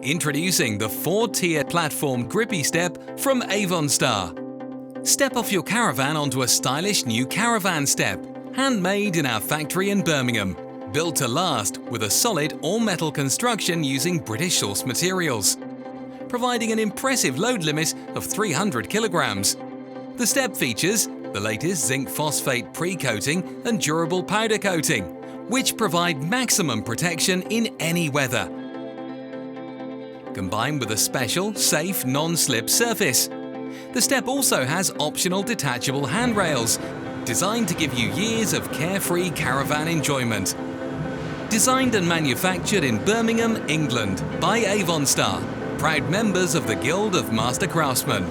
Introducing the 4-tier platform grippy step from Avonstar. Step off your caravan onto a stylish new caravan step, handmade in our factory in Birmingham. Built to last with a solid all-metal construction using British source materials, providing an impressive load limit of 300 kilograms. The step features the latest zinc phosphate pre-coating and durable powder coating, which provide maximum protection in any weather, combined with a special, safe, non-slip surface. The step also has optional detachable handrails, designed to give you years of carefree caravan enjoyment. Designed and manufactured in Birmingham, England by Avonstar, proud members of the Guild of Master Craftsmen.